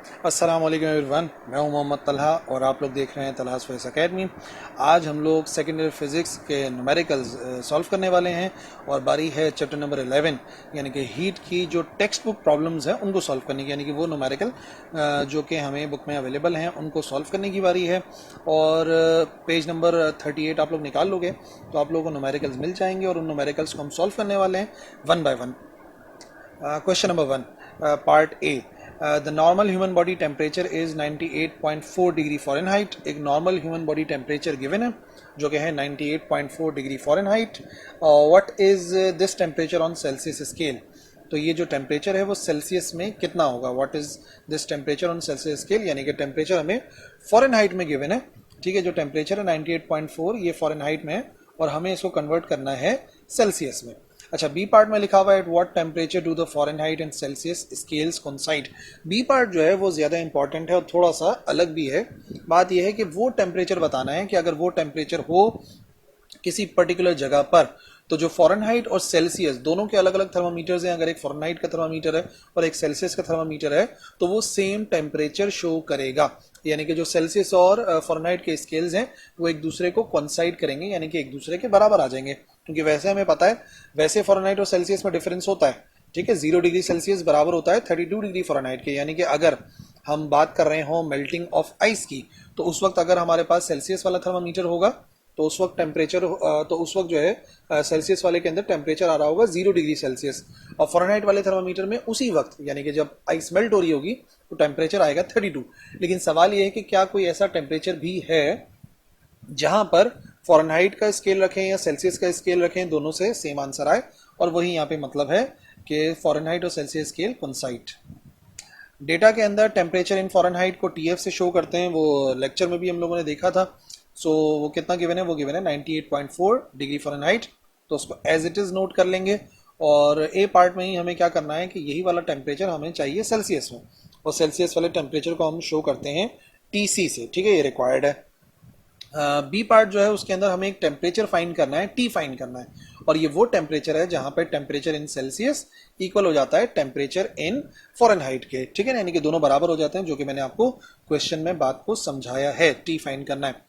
अस्सलाम वालेकुम एवरीवन, मैं हूं मोहम्मद तलहा और आप लोग देख रहे हैं तलहास फेस एकेडमी। आज हम लोग सेकेंडरी फिज़िक्स के न्यूमेरिकल्स सॉल्व करने वाले हैं और बारी है चैप्टर नंबर 11 यानी कि हीट की जो टेक्स्ट बुक प्रॉब्लम्स हैं उनको सॉल्व करने की, यानी कि वो न्यूमेरिकल जो कि हमें बुक में अवेलेबल हैं उनको सॉल्व करने की बारी है। और पेज नंबर 38 आप लोग निकाल लोगे तो आप लोगों को न्यूमेरिकल्स मिल जाएंगे और उन न्यूमेरिकल्स को हम सॉल्व करने वाले हैं one by one. Question number 1, part A. The normal human body temperature is 98.4 degree Fahrenheit. एक normal human body temperature given है जो कि है 98.4 degree Fahrenheit. What is this temperature on Celsius scale? तो ये जो टेम्परेचर है वो सेल्सियस में कितना होगा? What is this temperature on Celsius scale, यानी कि टेम्परेचर हमें फ़ारेनहाइट में गिवन है। ठीक है, जो टेम्परेचर है 98.4 ये फ़ारेनहाइट में है और हमें इसको कन्वर्ट करना है सेल्सियस में। अच्छा, बी पार्ट में लिखा हुआ है what temperature do the Fahrenheit and Celsius scales coincide. B part जो है वो ज़्यादा इंपॉर्टेंट है और थोड़ा सा अलग भी है। बात यह है कि वो टेम्परेचर बताना है कि अगर वो टेम्परेचर हो किसी पर्टिकुलर जगह पर, तो जो फ़ारेनहाइट और सेल्सियस दोनों के अलग अलग थर्मामीटर्स हैं, अगर एक फ़ारेनहाइट का थर्मामीटर है और एक सेल्सियस का थर्मामीटर है तो वो सेम टेम्परेचर शो करेगा। यानी कि जो सेल्सियस और फ़ारेनहाइट के स्केल्स हैं वो एक दूसरे को कोइंसाइड करेंगे, यानी कि एक दूसरे के बराबर आ जाएंगे। क्योंकि वैसे हमें पता है, वैसे फ़ारेनहाइट और सेल्सियस में डिफरेंस होता है। ठीक है, 0 डिग्री सेल्सियस बराबर होता है 32 डिग्री फ़ारेनहाइट के। यानी कि अगर हम बात कर रहे हो मेल्टिंग ऑफ आइस की, तो उस वक्त अगर हमारे पास सेल्सियस वाला थर्मामीटर होगा तो उस वक्त टेम्परेचर तो उस वक्त जो है सेल्सियस वाले के अंदर टेम्परेचर आ रहा होगा 0 डिग्री सेल्सियस, और फ़ारेनहाइट वाले थर्मामीटर में उसी वक्त यानी कि जब आइस मेल्ट हो रही होगी तो टेम्परेचर आएगा 32। लेकिन सवाल ये है कि क्या कोई ऐसा टेम्परेचर भी है जहां पर फ़ारेनहाइट का स्केल रखें या सेल्सियस का स्केल रखें, दोनों से सेम आंसर आए। और वही यहाँ पे मतलब है कि फ़ारेनहाइट और सेल्सियस स्केल कोइंसाइड। डेटा के अंदर टेम्परेचर इन फ़ारेनहाइट को टीएफ से शो करते हैं, वो लेक्चर में भी हम लोगों ने देखा था। सो वो कितना गिवन है? वो गिवन है 98.4 डिग्री फ़ारेनहाइट। तो उसको एज इट इज़ नोट कर लेंगे। और ए पार्ट में ही हमें क्या करना है कि यही वाला टेम्परेचर हमें चाहिए सेल्सियस में, और सेल्सियस वाले टेम्परेचर को हम शो करते हैं टीसी से। ठीक है, ये रिक्वायर्ड है। बी पार्ट जो है उसके अंदर हमें एक टेम्परेचर फाइंड करना है, टी फाइंड करना है, और ये वो टेम्परेचर है जहां पे टेम्परेचर इन सेल्सियस इक्वल हो जाता है टेम्परेचर इन फ़ारेनहाइट के। ठीक है ना, यानी कि दोनों बराबर हो जाते हैं, जो कि मैंने आपको क्वेश्चन में बात को समझाया है। टी फाइंड करना है।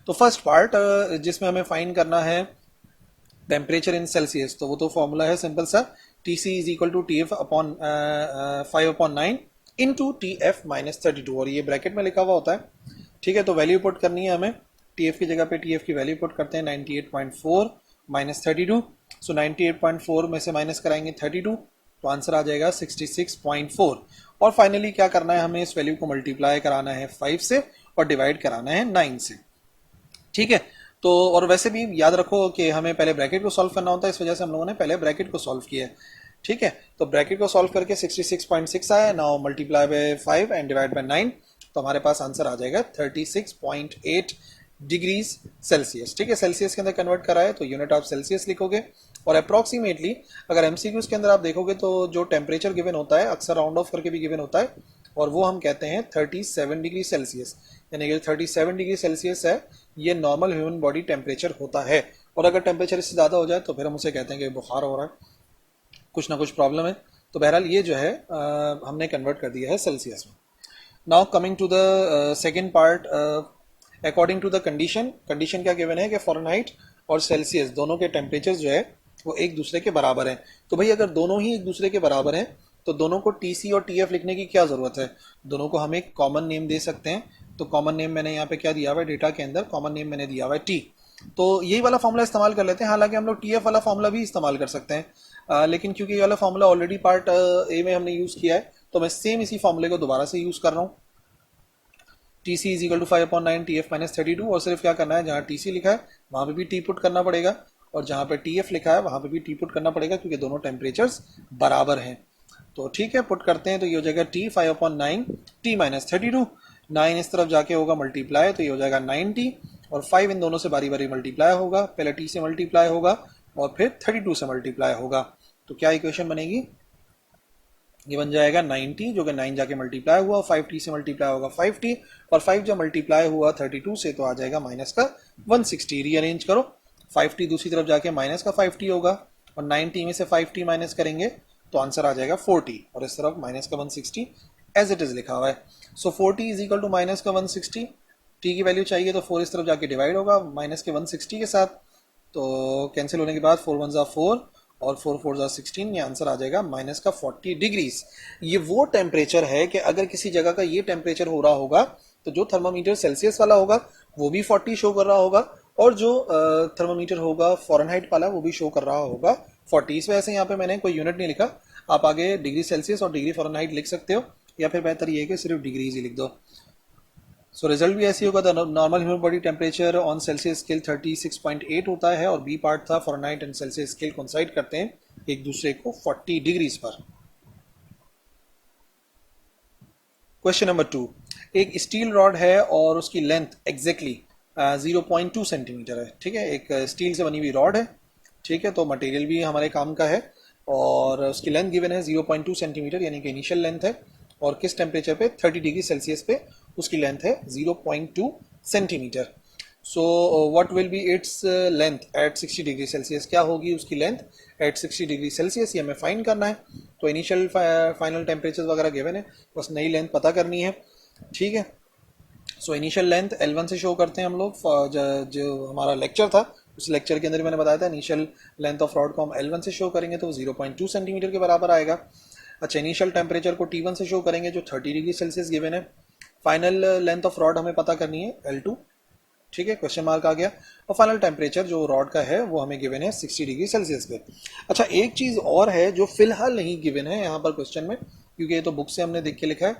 तो फर्स्ट पार्ट जिसमें हमें फाइंड करना है टेम्परेचर इन सेल्सियस, तो वो तो फॉर्मूला है सिंपल सा, T C is equal to T F upon 5/9 into T F minus 32, और ये ब्रैकेट में लिखा हुआ होता है। ठीक है, तो वैल्यू पुट करनी है हमें। टी एफ की जगह पे टी एफ की वैल्यू पुट करते हैं 98.4 माइनस 32। सो 98.4 में से माइनस कराएंगे 32 तो आंसर आ जाएगा 66.4। और फाइनली क्या करना है, हमें इस वैल्यू को मल्टीप्लाई कराना है 5 से और डिवाइड कराना है 9 से। ठीक है, तो और वैसे भी याद रखो कि हमें पहले ब्रैकेट को सॉल्व करना होता है, इस वजह से हम लोगों ने पहले ब्रैकेट को सॉल्व किया है। ठीक है, तो ब्रैकेट को सॉल्व करके 66.6 आया, now multiply by 5 and divide by 9, तो हमारे पास आंसर आ जाएगा 36.8 डिग्रीज सेल्सियस। ठीक है, सेल्सियस के अंदर कन्वर्ट करा है तो यूनिट ऑफ सेल्सियस लिखोगे। और अप्रॉक्सीमेटली अगर एमसीक्यूज के अंदर आप देखोगे तो जो टेम्परेचर गिवन होता है अक्सर राउंड ऑफ करके भी गिवन होता है, और वो हम कहते हैं 37 डिग्री सेल्सियस। यानी कि 37 डिग्री सेल्सियस है, ये नॉर्मल ह्यूमन बॉडी टेम्परेचर होता है। और अगर टेम्परेचर इससे ज़्यादा हो जाए तो फिर हम उसे कहते हैं कि बुखार हो रहा है, कुछ ना कुछ प्रॉब्लम है। तो बहरहाल ये जो है हमने कन्वर्ट कर दिया है सेल्सियस में। Now coming to the second part, according to the condition, condition क्या गिवन है कि फ़ारेनहाइट और सेल्सियस दोनों के टेम्परेचर जो है वो एक दूसरे के बराबर हैं। तो भाई अगर दोनों ही एक दूसरे के बराबर हैं तो दोनों को टी सी और टी एफ लिखने की क्या ज़रूरत है? दोनों को हम एक कॉमन नेम दे सकते हैं। तो कॉमन नेम मैंने यहाँ पे क्या दिया हुआ है, डेटा के अंदर कॉमन नेम मैंने दिया हुआ है टी। तो यही वाला फॉर्मूला इस्तेमाल कर लेते हैं। हालांकि हम लोग टी एफ वाला फॉर्मूला भी इस्तेमाल कर सकते हैं, लेकिन क्योंकि ये वाला फॉर्मूला ऑलरेडी पार्ट ए में हमने यूज़ किया है तो मैं सेम इसी फॉर्मूले को दोबारा से यूज़ कर रहा हूँ। T C is equal to 5/9 T F minus 32, और सिर्फ क्या करना है, जहाँ टी सी लिखा है वहाँ पे भी टी पुट करना पड़ेगा, और जहाँ पे टी एफ लिखा है वहाँ पे भी टी पुट करना पड़ेगा, क्योंकि दोनों टेम्परेचर्स बराबर हैं। तो ठीक है, पुट करते हैं तो ये हो जाएगा टी 5/9 टी माइनस 32। 9 इस तरफ जाके होगा मल्टीप्लाई, तो ये हो जाएगा 90, और 5 इन दोनों से बारी बारी मल्टीप्लाई होगा। पहले टी से मल्टीप्लाई होगा और फिर 32 से मल्टीप्लाई होगा। तो क्या इक्वेशन बनेगी? ये बन जाएगा 90, जो कि 9 जाके मल्टीप्लाई हुआ, 5t से मल्टीप्लाई होगा 5t, और 5 जब मल्टीप्लाई हुआ 32 से तो आ जाएगा माइनस का 160। रीअरेंज करो, 5t दूसरी तरफ जाके माइनस का 5t होगा, और 90 में से 5t माइनस करेंगे तो आंसर आ जाएगा 40, और इस तरफ माइनस का 160 एज इट इज़ लिखा हुआ है। So 4t is equal to minus का 160, t की वैल्यू चाहिए तो 4 इस तरफ जाके डिवाइड होगा माइनस के 160 के साथ, तो कैंसिल होने के बाद 4 1 4 और 4 4 16, ये आंसर आ जाएगा माइनस का 40 डिग्रीज। ये वो टेम्परेचर है कि अगर किसी जगह का ये टेम्परेचर हो रहा होगा तो जो थर्मामीटर सेल्सियस वाला होगा वो भी 40 शो कर रहा होगा, और जो थर्मामीटर होगा फ़ारेनहाइट वाला वो भी शो कर रहा होगा 40। इस वजह से यहाँ पे मैंने कोई यूनिट नहीं लिखा, आप आगे डिग्री सेल्सियस और डिग्री फ़ारेनहाइट लिख सकते हो, या फिर बेहतर ये है कि सिर्फ डिग्रीज ही लिख दो। सो रिजल्ट भी ऐसे होगा, normal human body temperature on Celsius scale 36.8 होता है, और बी पार्ट था Fahrenheit and Celsius scale coincide करते हैं एक दूसरे को 40 डिग्रीज पर। क्वेश्चन नंबर 2, एक स्टील रॉड है और उसकी लेंथ एग्जैक्टली 0.2 सेंटीमीटर है। ठीक है, एक स्टील से बनी हुई रॉड है। ठीक है, तो मटेरियल भी हमारे काम का है, और उसकी लेंथ गिवन है 0.2 सेंटीमीटर, यानी कि इनिशियल लेंथ है, और किस टेम्परेचर पे 30 डिग्री सेल्सियस पे उसकी लेंथ है 0.2 centimetre. So what will be its length at 60 degree Celsius, क्या होगी उसकी लेंथ एट 60 डिग्री सेल्सियस, ये हमें फाइंड करना है। तो इनिशियल फाइनल टेम्परेचर वगैरह गिवन है, बस नई लेंथ पता करनी है। ठीक है, सो इनिशियल लेंथ L1 से शो करते हैं हम लोग। जो हमारा लेक्चर था उस लेक्चर के अंदर मैंने बताया था इनिशियल लेंथ ऑफ रॉड को हम L1 से शो करेंगे तो 0.2 सेंटीमीटर के बराबर आएगा। अच्छा, इनिशियल टेम्परेचर को T1 से शो करेंगे जो 30 डिग्री सेल्सियस गिवन है। फाइनल लेंथ ऑफ रॉड हमें पता करनी है L2। ठीक है, क्वेश्चन मार्क आ गया। और फाइनल टेम्परेचर जो रॉड का है वो हमें गिवन है 60 डिग्री सेल्सियस पे। अच्छा, एक चीज़ और है जो फिलहाल नहीं गिवन है यहाँ पर क्वेश्चन में, क्योंकि ये तो बुक से हमने देख के लिखा है,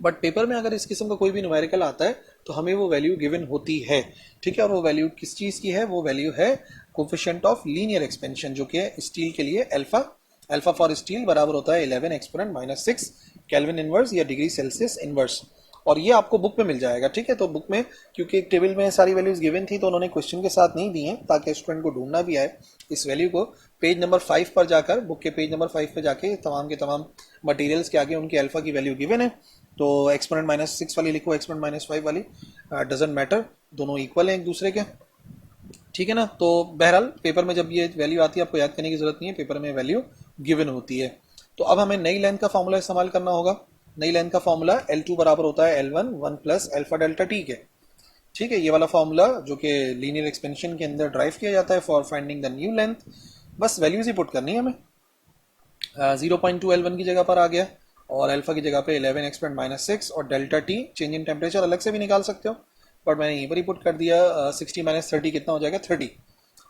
बट पेपर में अगर इस किस्म का कोई भी न्यूमेरिकल आता है तो हमें वो वैल्यू गिवन होती है। ठीक है, और वो वैल्यू किस चीज़ की है? वो वैल्यू है कोफिशिएंट ऑफ लीनियर एक्सपेंशन, जो कि है स्टील के लिए अल्फा। अल्फा फॉर स्टील बराबर होता है 11 एक्सपोनेंट -6 केल्विन इनवर्स या डिग्री सेल्सियस इनवर्स, और ये आपको बुक में मिल जाएगा। ठीक है, तो बुक में क्योंकि एक टेबल में सारी वैल्यूज गिवन थी तो उन्होंने क्वेश्चन के साथ नहीं दी हैं ताकि स्टूडेंट को ढूंढना भी आए इस वैल्यू को। पेज नंबर 5 पर जाकर, बुक के पेज नंबर 5 पर जाके तमाम के तमाम मटेरियल्स के आगे उनकी अल्फा की वैल्यू गिवन है, तो एक्सपोनेंट -6 वाली लिखो, एक्सपोनेंट -5 वाली, डजंट मैटर, दोनों इक्वल हैं एक दूसरे के। ठीक है ना, तो बहरहाल पेपर में जब ये वैल्यू आती है आपको याद करने की जरूरत नहीं है, पेपर में वैल्यू गिवन होती है। तो अब हमें नई लेंथ का फॉर्मूला इस्तेमाल करना होगा। नई लेंथ का फॉर्मूला L2 बराबर होता है L1 1 plus alpha delta T के। ठीक है, ये वाला फॉर्मूला जो कि लीनियर एक्सपेंशन के अंदर ड्राइव किया जाता है for finding the new length. बस वैल्यूज ही पुट करनी है हमें। 0.2 L1 की जगह पर आ गया, और अल्फा की जगह पे 11 एक्सपोनेंट -6, और delta T change in temperature अलग से भी निकाल सकते हो, बट मैंने यहीं पर ही पुट कर दिया। 60 - 30 कितना हो जाएगा? 30।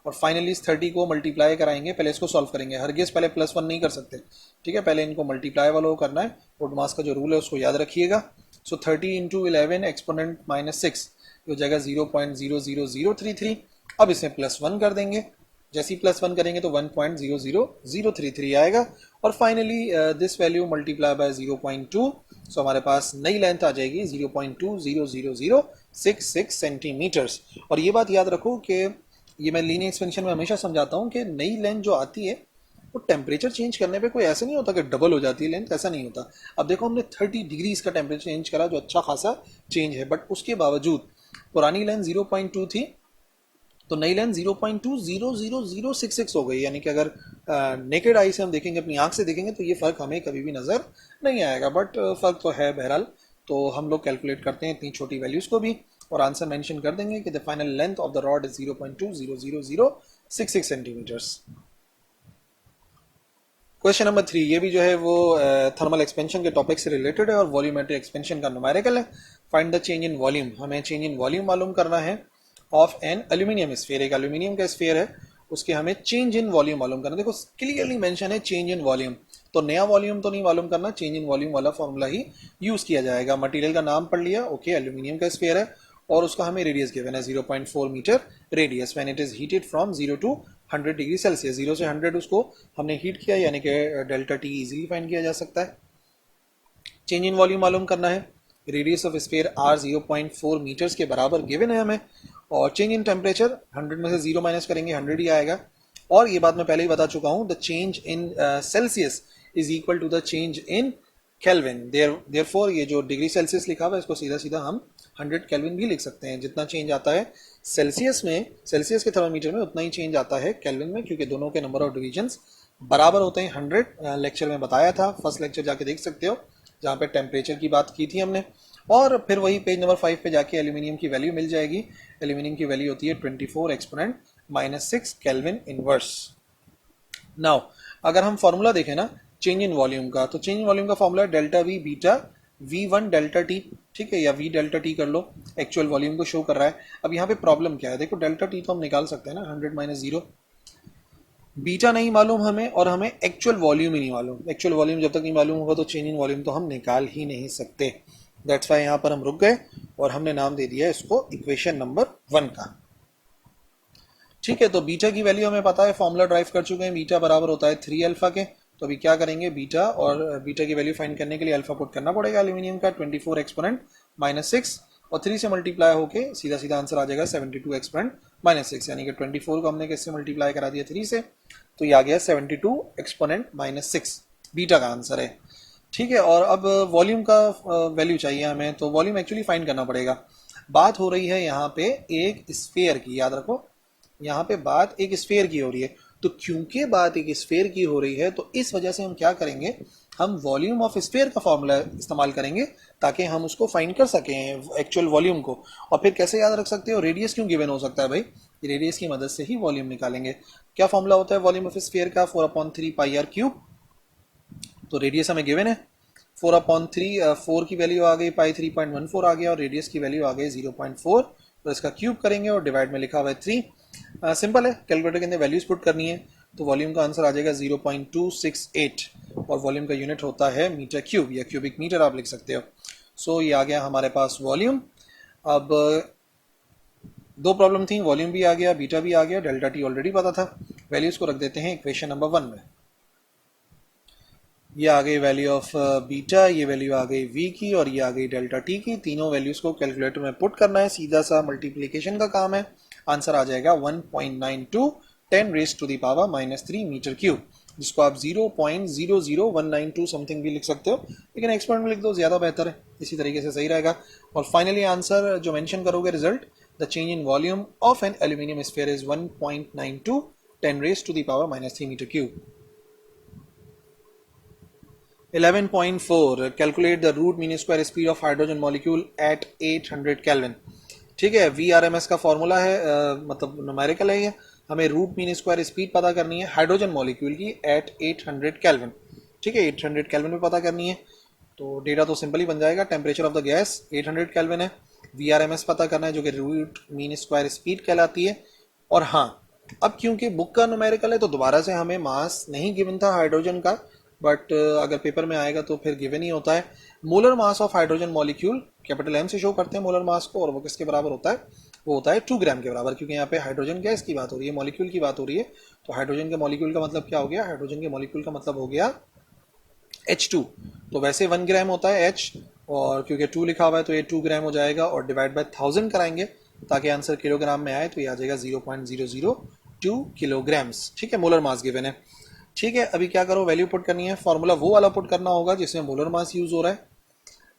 और फाइनली इस 30 को मल्टीप्लाई कराएंगे, पहले इसको सॉल्व करेंगे, हरगिज पहले +1 नहीं कर सकते। ठीक है, पहले इनको मल्टीप्लाई वाला को करना है, वुडमास का जो रूल है उसको याद रखिएगा। सो 30 × 11 एक्सपोनेंट -6 हो जाएगा 0.00033। अब इसमें +1 कर देंगे, जैसे ही +1 करेंगे तो 1.00033 आएगा, और finally this value multiply by 0.2, सो हमारे पास नई लेंथ आ जाएगी 0.2000066 सेंटीमीटर्स। और ये बात याद रखो कि ये मैं लीनियर एक्सपेंशन में हमेशा समझाता हूँ कि नई लेंथ जो आती है वो टेम्परेचर चेंज करने पे कोई ऐसा नहीं होता कि डबल हो जाती है लेंथ, ऐसा नहीं होता। अब देखो हमने 30 डिग्रीज का टेम्परेचर चेंज करा जो अच्छा खासा चेंज है, बट उसके बावजूद पुरानी लेंथ 0.2 थी तो नई लेंथ 0.2000066 हो गई। यानी कि अगर नेकेड आई से हम देखेंगे, अपनी आंख से देखेंगे, तो ये फ़र्क हमें कभी भी नज़र नहीं आएगा, बट फ़र्क तो है बहरहाल। तो हम लोग कैलकुलेट करते हैं इतनी छोटी वैल्यूज़ को भी, और आंसर मेंशन कर देंगे कि the final length of the rod is 0.2000066 centimetres. Question number 3, ये भी जो है वो थर्मल एक्सपेंशन के टॉपिक से रिलेटेड है और वॉल्यूमेट्रिक एक्सपेंशन का न्यूमेरिकल है। Find the change in volume, हमें चेंज इन वॉल्यूम मालूम करना है ऑफ एन एल्यूमिनियम स्फीयर। एक एल्यूमिनियम का स्फीयर है, उसके हमें चेंज इन वॉल्यूम मालूम करना। देखो क्लियरली मेंशन है चेंज इन वॉल्यूम, तो नया वॉल्यूम तो नहीं मालूम करना, चेंज इन वॉल्यूम वाला फॉर्मूला ही यूज किया जाएगा। मटेरियल का नाम पढ़ लिया, ओके, एल्यूमिनियम का स्फीयर है, और उसका हमें रेडियस गिवन है 0.4 metre radius when it is heated from 0 to 100 degree Celsius. 0 से 100 उसको हमने हीट किया, यानी कि डेल्टा टी इजीली फाइंड किया जा सकता है। चेंज इन वॉल्यूम मालूम करना है, radius of sphere r 0.4 metres के बराबर गिवन है हमें, और चेंज इन टेम्परेचर 100 में से 0 माइनस करेंगे 100 ही आएगा। और ये बात मैं पहले ही बता चुका हूँ, the change in Celsius is equal to the change in kelvin. Therefore ये जो डिग्री सेल्सियस लिखा हुआ है इसको सीधा सीधा हम 100 केल्विन भी लिख सकते हैं। जितना चेंज आता है सेल्सियस में, सेल्सियस के थर्मामीटर में, उतना ही चेंज आता है केल्विन में, क्योंकि दोनों के नंबर ऑफ डिविजन्स बराबर होते हैं 100। लेक्चर में बताया था, फर्स्ट लेक्चर जाके देख सकते हो। जहाँ पे टेम्परेचर की बात की थी हमने। और फिर वही पेज नंबर 5 पे जाके एल्यूमिनियम की वैल्यू मिल जाएगी। एल्यूमिनियम की वैल्यू होती है 24 एक्सपोनेंट -6 केल्विन इनवर्स। नाउ अगर हम फॉर्मूला देखें ना चेंज इन वॉल्यूम का, तो चेंज इन वॉल्यूम का फॉर्मूला है delta we beta V1 delta T, ठीक है, या V डेल्टा टी कर लो, एक्चुअल वॉल्यूम को शो कर रहा है। अब यहाँ पे प्रॉब्लम क्या है, देखो डेल्टा टी तो हम निकाल सकते हैं ना 100 - 0, बीटा नहीं मालूम हमें और हमें एक्चुअल वॉल्यूम ही नहीं मालूम। एक्चुअल वॉल्यूम जब तक नहीं मालूम होगा तो चेंज इन वॉल्यूम तो हम निकाल ही नहीं सकते। दैट्स वाई यहाँ पर हम रुक गए और हमने नाम दे दिया इसको इक्वेशन नंबर 1 का। ठीक है, तो बीटा की वैल्यू हमें पता है, फॉर्मूला ड्राइव कर चुके हैं, बीटा बराबर होता है 3 अल्फा के। तो अभी क्या करेंगे, बीटा और बीटा की वैल्यू फाइंड करने के लिए अल्फा पुट करना पड़ेगा एल्यूमिनियम का 24 एक्सपोनेंट -6 और 3 से मल्टीप्लाई होके सीधा सीधा आंसर आ जाएगा 72 एक्सपोनेंट -6, यानी कि 24 को हमने किससे मल्टीप्लाई करा दिया 3 से, तो ये आ गया 72 एक्सपोनेंट -6, बीटा का आंसर है। ठीक है, और अब वॉल्यूम का वैल्यू चाहिए हमें, तो वॉल्यूम एक्चुअली फाइंड करना पड़ेगा। बात हो रही है यहाँ पे एक स्फीयर की, याद रखो यहाँ पे बात एक स्फीयर की हो रही है। तो क्योंकि बात एक स्फीयर की हो रही है तो इस वजह से हम क्या करेंगे, हम वॉल्यूम ऑफ स्फीयर का फॉर्मूला इस्तेमाल करेंगे ताकि हम उसको फाइंड कर सकें एक्चुअल वॉल्यूम को। और फिर कैसे याद रख सकते हो, रेडियस क्यों गिवन हो सकता है भाई, रेडियस की मदद से ही वॉल्यूम निकालेंगे। क्या फॉर्मूला होता है वॉल्यूम ऑफ स्फीयर का, 4/3 पाई आर क्यूब। तो रेडियस हमें गिवन है 4/3, 4 की वैल्यू आ गई पाई 3.14 आ गया और रेडियस की वैल्यू आ गई 0.4। तो इसका क्यूब करेंगे और डिवाइड में लिखा हुआ है 3। सिंपल है, कैलकुलेटर के अंदर वैल्यूज पुट करनी है, तो वॉल्यूम का आंसर आ जाएगा 0.268 और वॉल्यूम का यूनिट होता है मीटर क्यूब या क्यूबिक मीटर आप लिख सकते हो। सो ये आ गया हमारे पास वॉल्यूम। अब दो प्रॉब्लम थी, वॉल्यूम भी आ गया, बीटा भी आ गया, डेल्टा टी ऑलरेडी पता था। वैल्यूज को रख देते हैं इक्वेशन नंबर 1 में। ये आ गई वैल्यू ऑफ बीटा, ये वैल्यू आ गई वी की और ये आ गई डेल्टा टी की। तीनों वैल्यूज को कैलकुलेटर में पुट करना है, सीधा सा मल्टीप्लिकेशन का काम है। आंसर आ जाएगा 1.92 10⁻³ मीटर क्यूब, जिसको आप 0.00192 समथिंग भी लिख सकते हो, लेकिन एक्सपोनेंट में लिख दो ज़्यादा बेहतर है, इसी तरीके से सही रहेगा। और फाइनली आंसर जो मेंशन करोगे result, the change in volume of an aluminium sphere is 1.92 10⁻³ metre cube. 11.4 calculate the root mean square speed of hydrogen molecule at 800 kelvin. ठीक है, VRMS का फॉर्मूला है, मतलब न्यूमेरिकल है ये। हमें रूट मीन स्क्वायर स्पीड पता करनी है हाइड्रोजन मॉलिक्यूल की एट 800 केल्विन। ठीक है, 800 केल्विन में पता करनी है, तो डेटा तो सिंपल ही बन जाएगा। Temperature of the gas 800 kelvin है, VRMS पता करना है जो कि रूट मीन स्क्वायर स्पीड कहलाती है। और हाँ, अब क्योंकि बुक का न्यूमेरिकल है तो दोबारा से हमें मास नहीं गिवन था हाइड्रोजन का, बट अगर पेपर में आएगा तो फिर गिवन ही होता है। Molar mass of hydrogen molecule capital M से शो करते हैं मोलर मास को, और वो किसके बराबर होता है, वो होता है 2 ग्राम के बराबर, क्योंकि यहाँ पे हाइड्रोजन गैस की बात हो रही है, मॉलिक्यूल की बात हो रही है। तो हाइड्रोजन के मॉलिक्यूल का मतलब क्या हो गया, हाइड्रोजन के मॉलिक्यूल का मतलब हो गया H2। तो वैसे 1 ग्राम होता है H, और क्योंकि 2 लिखा हुआ है तो ये 2 ग्राम हो जाएगा, और डिवाइड बाय 1000 कराएंगे ताकि आंसर किलोग्राम में आए, तो ये आ जाएगा 0.002 किलोग्राम्स। ठीक है, मोलर मास गिवन है। ठीक है, अभी क्या करो, वैल्यू पुट करनी है, फॉर्मूला वो वाला पुट करना होगा जिसमें मोलर मास यूज हो रहा है।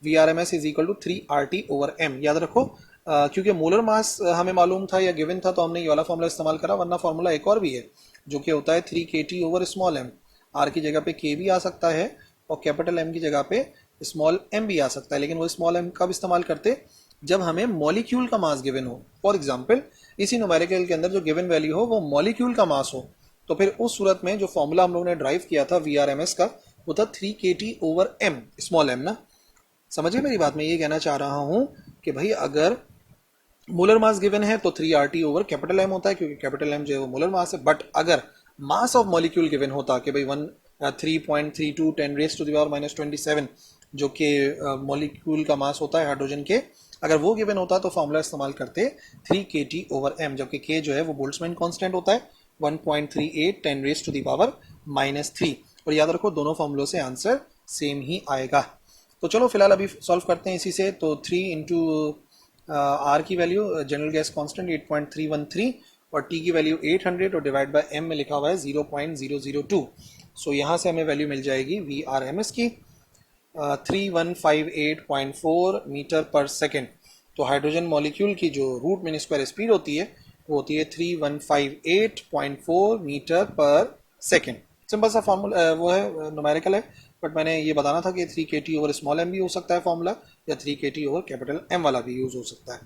VRMS is equal to 3RT/m, याद रखो। क्योंकि मोलर मास हमें मालूम था या गिवन था तो हमने ये वाला फॉर्मूला इस्तेमाल करा, वरना फॉर्मूला एक और भी है जो कि होता है 3kT/m। R की जगह पे K भी आ सकता है और कैपिटल M की जगह पे स्मॉल m भी आ सकता है, लेकिन वो स्मॉल m कब इस्तेमाल करते, जब हमें मॉलिक्यूल का मास गिवन हो। फॉर एग्जाम्पल इसी न्यूमेरिकल के अंदर जो गिवन वैल्यू हो वो मॉलिक्यूल का मास हो, तो फिर उस सूरत में जो फॉर्मूला हम लोगों ने ड्राइव किया था VRMS का, वो था 3kT/m, स्मॉल m ना। समझिए मेरी बात, मैं ये कहना चाह रहा हूं कि भाई अगर मोलर मास गिवन है तो 3RT/कैपिटल M होता है, क्योंकि कैपिटल M जो है वो मोलर मास है। बट अगर मास ऑफ मॉलिक्यूल गिवन होता कि भाई 3.32 10⁻⁻27 जो कि मॉलिक्यूल का मास होता है हाइड्रोजन के, अगर वो गिवन होता तो फॉर्मूला इस्तेमाल करते 3kT/m, जबकि k जो है वो बोल्ट्जमैन कांस्टेंट होता है 1.38 10⁻³ और याद रखो दोनों फॉर्मूलों से आंसर सेम ही आएगा। तो चलो फिलहाल अभी सॉल्व करते हैं इसी से। तो 3 इंटू आर की वैल्यू जनरल गैस कांस्टेंट 8.313 और टी की वैल्यू 800 और डिवाइड बाय एम में लिखा हुआ है 0.002। सो यहाँ से हमें वैल्यू मिल जाएगी VRMS की 3158.4 मीटर पर सेकेंड। तो हाइड्रोजन मॉलिक्यूल की जो रूट मीन स्क्वायर स्पीड होती है वो होती है 3158.4 मीटर पर सेकेंड। सिंपल सा फॉर्मूला वो है, न्यूमेरिकल है, बट मैंने ये बताना था कि 3 kT ओवर स्मॉल एम भी हो सकता है फॉर्मूला, या 3 kT ओवर कैपिटल एम वाला भी यूज हो सकता है।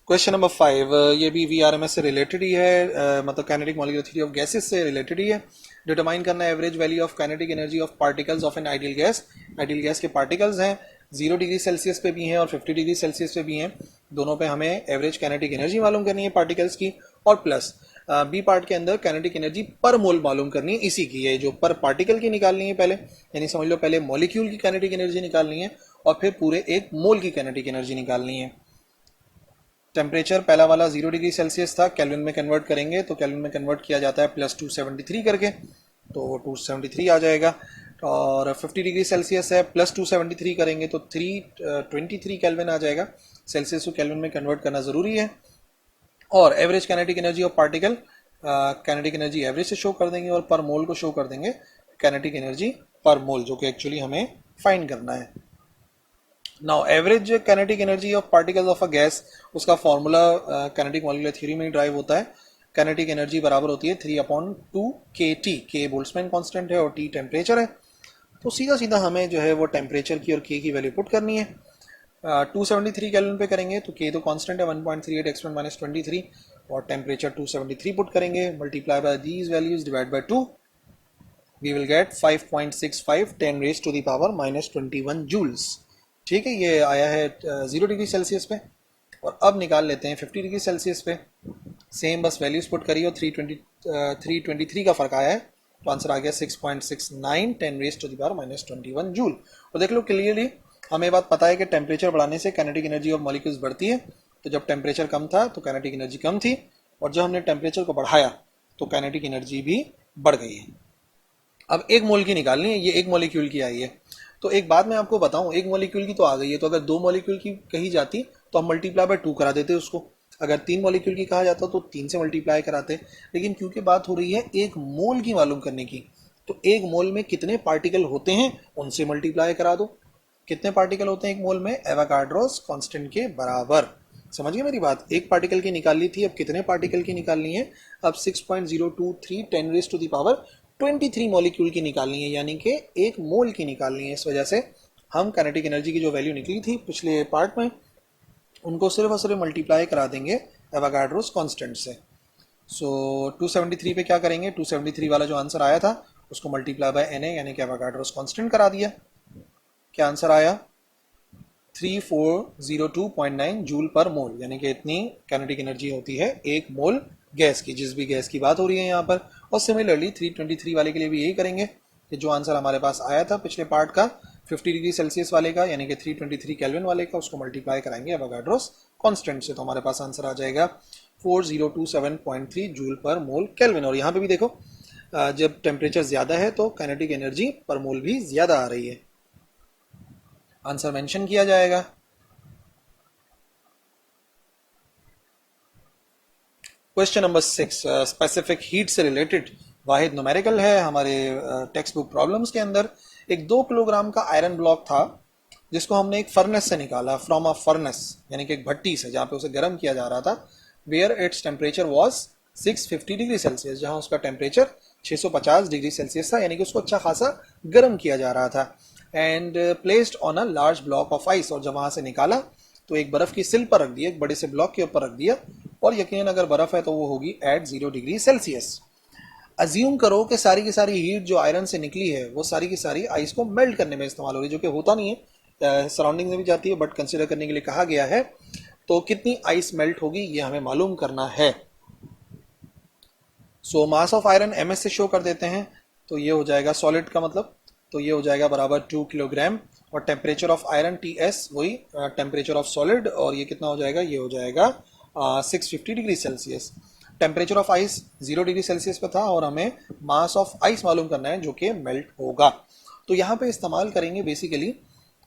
क्वेश्चन नंबर 5, ये भी वीआरएमएस से रिलेटेड ही है, मतलब kinetic molecular theory of gases से रिलेटेड ही है। डिटरमाइन करना है average value of kinetic energy of particles of an ideal gas. Ideal gas के पार्टिकल्स हैं, 0 डिग्री सेल्सियस पे भी हैं और 50 डिग्री सेल्सियस पे भी हैं, दोनों पे हमें एवरेज काइनेटिक एनर्जी मालूम करनी है पार्टिकल्स की, और प्लस बी पार्ट के अंदर काइनेटिक एनर्जी पर मोल मालूम करनी है, इसी की है जो पर पार्टिकल की निकालनी है पहले, यानी समझ लो पहले मॉलिक्यूल की काइनेटिक एनर्जी निकालनी है और फिर पूरे एक मोल की काइनेटिक एनर्जी निकालनी है। टेम्परेचर पहला वाला 0 डिग्री सेल्सियस था, केल्विन में कन्वर्ट करेंगे तो केल्विन में कन्वर्ट किया जाता है +273 करके, तो 273 आ जाएगा। और 50 डिग्री सेल्सियस है, +273 करेंगे तो 323 केल्विन आ जाएगा। सेल्सियस को केल्विन में कन्वर्ट करना ज़रूरी है। और average kinetic energy of particle, kinetic energy average से शो कर देंगे और पर मोल को शो कर देंगे काइनेटिक एनर्जी पर मोल, जो कि एक्चुअली हमें फाइंड करना है। Now average kinetic energy of particles of a gas, उसका फॉर्मूला काइनेटिक मॉलिक्यूलर थ्योरी में ड्राइव होता है। काइनेटिक एनर्जी बराबर होती है 3/2 kT, के बोल्ट्जमैन कांस्टेंट है और टी टेम्परेचर है, तो सीधा सीधा हमें जो है वो टेम्परेचर की और के की वैल्यू पुट करनी है। 273 केल्विन पे करेंगे तो के तो कांस्टेंट है 1.38 एक्सपोनेंट -23, और टेम्परेचर 273 पुट करेंगे, multiply by these values divide by 2, we will get 5.65 10⁻⁻21 joules. ठीक है, ये आया है 0 डिग्री सेल्सियस पे। और अब निकाल लेते हैं 50 डिग्री सेल्सियस पे, सेम बस वैल्यूज पुट करिए और 323 का फर्क आया है, तो आंसर आ गया 6.69 10⁻⁻21 जूल। और देख लो क्लियरली, हमें बात पता है कि टेम्परेचर बढ़ाने से काइनेटिक एनर्जी ऑफ मॉलिक्यूल्स बढ़ती है, तो जब टेम्परेचर कम था तो काइनेटिक एनर्जी कम थी, और जब हमने टेम्परेचर को बढ़ाया तो काइनेटिक एनर्जी भी बढ़ गई है। अब एक मोल की निकालनी है, ये एक मॉलिक्यूल की आई है, तो एक बात मैं आपको बताऊं, एक मॉलिक्यूल की तो आ गई है, तो अगर 2 मॉलिक्यूल की कही जाती तो हम मल्टीप्लाई बाय 2 करा देते उसको, अगर 3 मॉलिक्यूल की कहा जाता तो 3 से मल्टीप्लाई कराते, लेकिन क्योंकि बात हो रही है एक मोल की मालूम करने की, तो एक मोल में कितने पार्टिकल होते हैं उनसे मल्टीप्लाई करा दो। कितने पार्टिकल होते हैं एक मोल में? एवोगाड्रोस कांस्टेंट के बराबर। समझ गए मेरी बात? एक पार्टिकल की निकाल ली थी, अब कितने पार्टिकल की निकालनी है? अब 6.023 10⁻23 मॉलिक्यूल की निकालनी है, यानी कि एक मोल की निकालनी है। इस वजह से हम काइनेटिक एनर्जी की जो वैल्यू निकली थी पिछले पार्ट में, उनको सिर्फ और सिर्फ मल्टीप्लाई करा देंगे एवोगाड्रोस कांस्टेंट से। सो 273 पे क्या करेंगे? 273 वाला जो आंसर आया था उसको मल्टीप्लाई बाय Na यानी कि एवोगाड्रोस कांस्टेंट करा दिया। क्या आंसर आया? 3402.9 जूल पर मोल, यानी कि इतनी काइनेटिक एनर्जी होती है एक मोल गैस की, जिस भी गैस की बात हो रही है यहाँ पर। और सिमिलरली 323 वाले के लिए भी यही करेंगे कि जो आंसर हमारे पास आया था पिछले पार्ट का 50 डिग्री सेल्सियस वाले का, यानी कि 323 केल्विन वाले का, उसको मल्टीप्लाई कराएंगे एवोगाड्रोस कांस्टेंट से, तो हमारे पास आंसर आ जाएगा 4027.3 जूल पर मोल केल्विन। और यहाँ पे भी देखो, जब टेम्परेचर ज़्यादा है तो काइनेटिक एनर्जी पर मोल भी ज़्यादा आ रही है। आंसर मेंशन किया जाएगा। क्वेश्चन नंबर 6, स्पेसिफिक हीट से रिलेटेड वाहिद न्यूमेरिकल है हमारे टेक्स्ट बुक प्रॉब्लम्स के अंदर। एक 2 किलोग्राम का आयरन ब्लॉक था जिसको हमने एक फर्नेस से निकाला, फ्रॉम अ फर्नेस यानी कि एक भट्टी से जहाँ पे उसे गर्म किया जा रहा था, where its temperature was 650 degree Celsius, जहाँ उसका टेम्परेचर 650 डिग्री सेल्सियस था, यानी कि उसको अच्छा खासा गर्म किया जा रहा था। And placed on a large block of ice, और जब वहाँ से निकाला तो एक बर्फ की सिल पर रख दिया, एक बड़े से ब्लॉक के ऊपर रख दिया, और यकीनन अगर बर्फ है तो वो होगी एट 0 डिग्री सेल्सियस। अज्यूम करो कि सारी की सारी हीट जो आयरन से निकली है वो सारी की सारी आइस को मेल्ट करने में इस्तेमाल हो रही है, जो कि होता नहीं है, सराउंडिंग में भी जाती है, बट कंसिडर करने के लिए कहा गया है। तो कितनी आइस मेल्ट होगी ये हमें मालूम करना है। सो मास ऑफ आयरन ms से शो कर देते हैं, तो ये हो जाएगा सॉलिड का मतलब, तो ये हो जाएगा बराबर 2 किलोग्राम, और टेम्परेचर ऑफ आयरन Ts वही टेम्परेचर ऑफ सॉलिड, और ये कितना हो जाएगा? ये हो जाएगा 650 degree Celsius. Temperature of ice 0 degree Celsius पे था, और हमें मास ऑफ आइस मालूम करना है जो कि मेल्ट होगा। तो यहाँ पे इस्तेमाल करेंगे बेसिकली